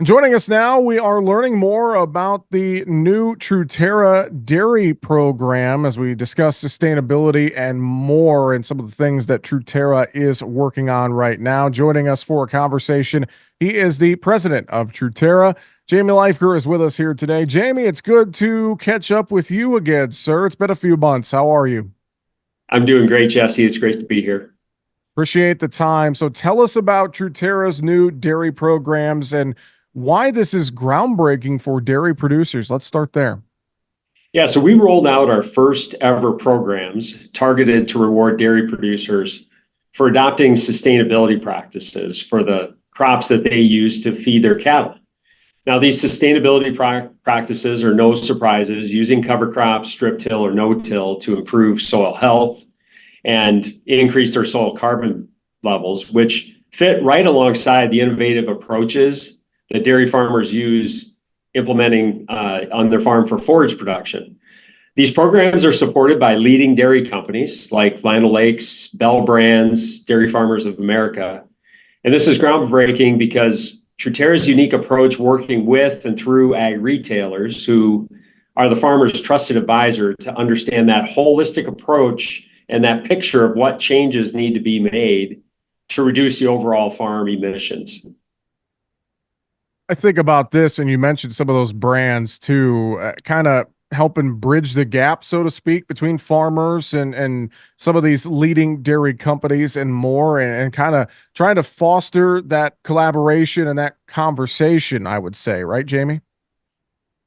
Joining us now, we are learning more about the new Truterra dairy program as we discuss sustainability and more, and some of the things that Truterra is working on right now. Joining us for a conversation, he is the president of Truterra. Jamie Leifker is with us here today. Jamie, it's good to catch up with you again, sir. It's been a few months. How are you? I'm doing great, Jesse. It's great to be here. Appreciate the time. So tell us about Truterra's new dairy programs and why this is groundbreaking for dairy producers. Let's start there. Yeah, so we rolled out our first ever programs targeted to reward dairy producers for adopting sustainability practices for the crops that they use to feed their cattle. Now, these sustainability practices are no surprises, using cover crops, strip till, or no till to improve soil health and increase their soil carbon levels, which fit right alongside the innovative approaches that dairy farmers use implementing on their farm for forage production. These programs are supported by leading dairy companies like Land O'Lakes, Bell Brands, Dairy Farmers of America. And this is groundbreaking because Truterra's unique approach working with and through ag retailers, who are the farmer's trusted advisor to understand that holistic approach and that picture of what changes need to be made to reduce the overall farm emissions. I think about this, and you mentioned some of those brands too, kind of helping bridge the gap, so to speak, between farmers and some of these leading dairy companies and more, and kind of trying to foster that collaboration and that conversation, I would say, right, Jamie?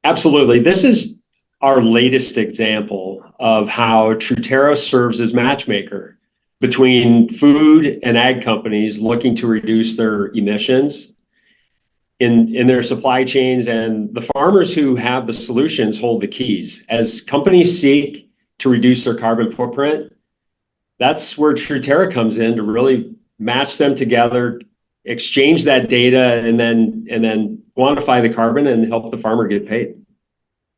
Absolutely. This is our latest example of how Truterra serves as matchmaker between food and ag companies looking to reduce their emissions in their supply chains, and the farmers who have the solutions hold the keys. As companies seek to reduce their carbon footprint, that's where Truterra comes in to really match them together, exchange that data, and then quantify the carbon and help the farmer get paid.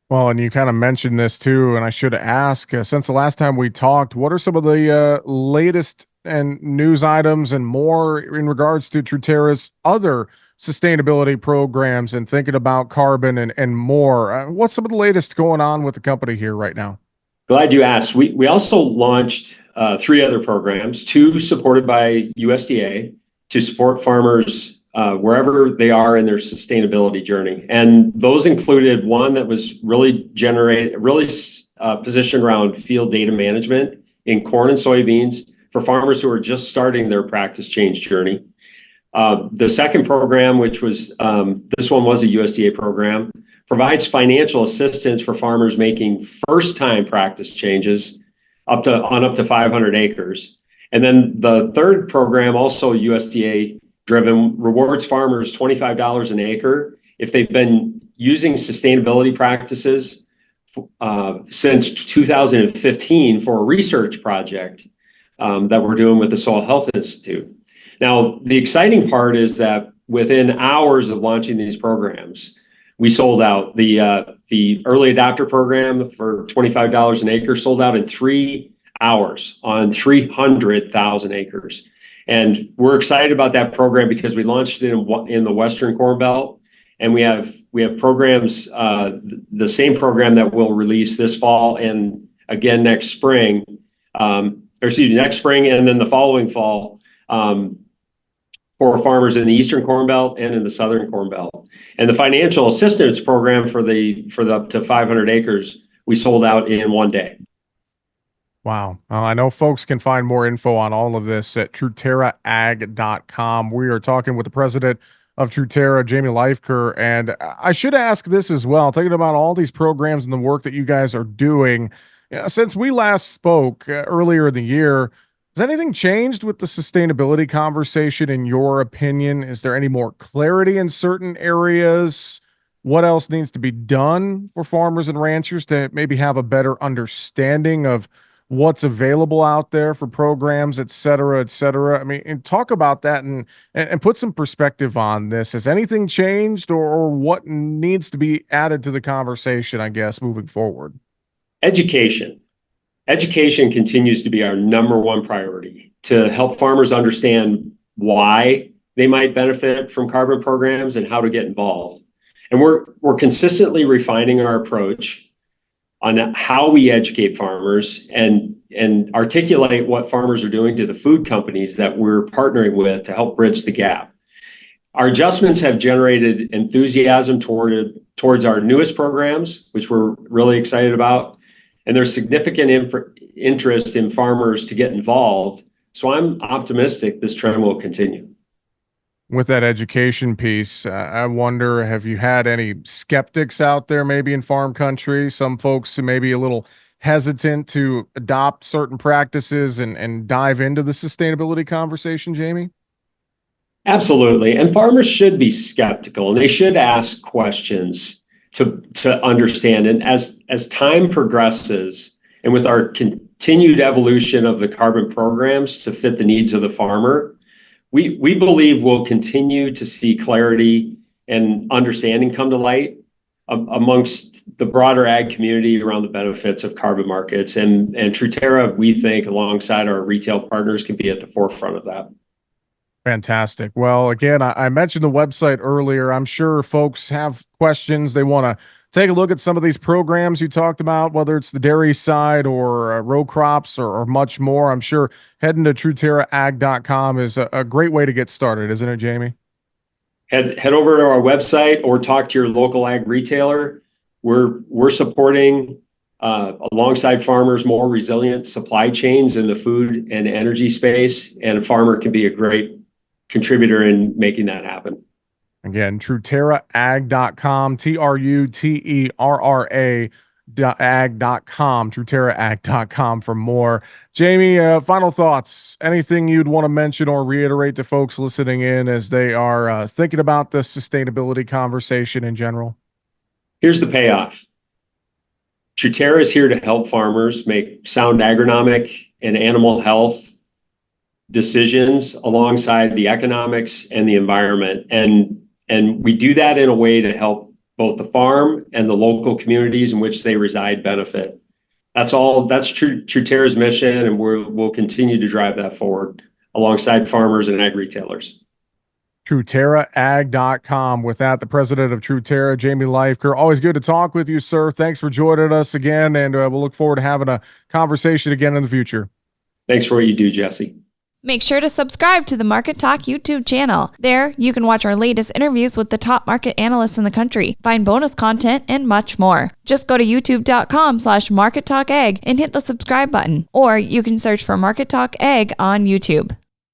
Well, and you kind of mentioned this too, and I should ask, since the last time we talked, what are some of the latest and news items and more in regards to Truterra's other sustainability programs and thinking about carbon and more? What's some of the latest going on with the company here right now? Glad you asked. We also launched three other programs, two supported by USDA to support farmers wherever they are in their sustainability journey. And those included one that was really positioned around field data management in corn and soybeans for farmers who are just starting their practice change journey. The second program, which was this one was a USDA program, provides financial assistance for farmers making first-time practice changes up to 500 acres. And then the third program, also USDA driven, rewards farmers $25 an acre if they've been using sustainability practices since 2015 for a research project that we're doing with the Soil Health Institute. Now, the exciting part is that within hours of launching these programs, we sold out. The early adopter program for $25 an acre sold out in 3 hours on 300,000 acres. And we're excited about that program because we launched it in the Western Corn Belt, and we have programs, the same program that we'll release this fall and again next spring, next spring and then the following fall, for farmers in the Eastern Corn Belt and in the Southern Corn Belt. And the financial assistance program for the up to 500 acres, we sold out in 1 day. Wow. I know folks can find more info on all of this at truterraag.com. We are talking with the president of Truterra, Jamie Leifker. And I should ask this as well, thinking about all these programs and the work that you guys are doing. Since we last spoke earlier in the year, has anything changed with the sustainability conversation, in your opinion? Is there any more clarity in certain areas? What else needs to be done for farmers and ranchers to maybe have a better understanding of what's available out there for programs, et cetera, et cetera? I mean, and talk about that and put some perspective on this. Has anything changed, or what needs to be added to the conversation, I guess, moving forward? Education. Education continues to be our number one priority to help farmers understand why they might benefit from carbon programs and how to get involved. And we're consistently refining our approach on how we educate farmers and articulate what farmers are doing to the food companies that we're partnering with to help bridge the gap. Our adjustments have generated enthusiasm towards our newest programs, which we're really excited about. And there's significant interest in farmers to get involved. So I'm optimistic this trend will continue. With that education piece, I wonder, have you had any skeptics out there maybe in farm country? Some folks who may be a little hesitant to adopt certain practices and dive into the sustainability conversation, Jamie? Absolutely. And farmers should be skeptical and they should ask questions to understand. And as time progresses, and with our continued evolution of the carbon programs to fit the needs of the farmer, we believe we'll continue to see clarity and understanding come to light amongst the broader ag community around the benefits of carbon markets. And Truterra, we think, alongside our retail partners, can be at the forefront of that. Fantastic. Well, again, I mentioned the website earlier. I'm sure folks have questions. They want to take a look at some of these programs you talked about, whether it's the dairy side or row crops or much more. I'm sure heading to truterraag.com is a great way to get started, isn't it, Jamie? Head over to our website or talk to your local ag retailer. We're supporting alongside farmers more resilient supply chains in the food and energy space, and a farmer can be a great contributor in making that happen. Again, truterraag.com, Truterra ag.com, truterraag.com for more. Jamie, final thoughts. Anything you'd want to mention or reiterate to folks listening in as they are thinking about the sustainability conversation in general? Here's the payoff. Truterra is here to help farmers make sound agronomic and animal health decisions alongside the economics and the environment. And we do that in a way to help both the farm and the local communities in which they reside benefit. That's Truterra's mission, and we'll continue to drive that forward alongside farmers and ag retailers. truterraag.com. With that, the president of Truterra, Jamie Lifeker. Always good to talk with you, sir. Thanks for joining us again, and we'll look forward to having a conversation again in the future. Thanks for what you do, Jesse. Make sure to subscribe to the Market Talk YouTube channel. There, you can watch our latest interviews with the top market analysts in the country, find bonus content, and much more. Just go to youtube.com/markettalkag and hit the subscribe button, or you can search for Market Talk Ag on YouTube.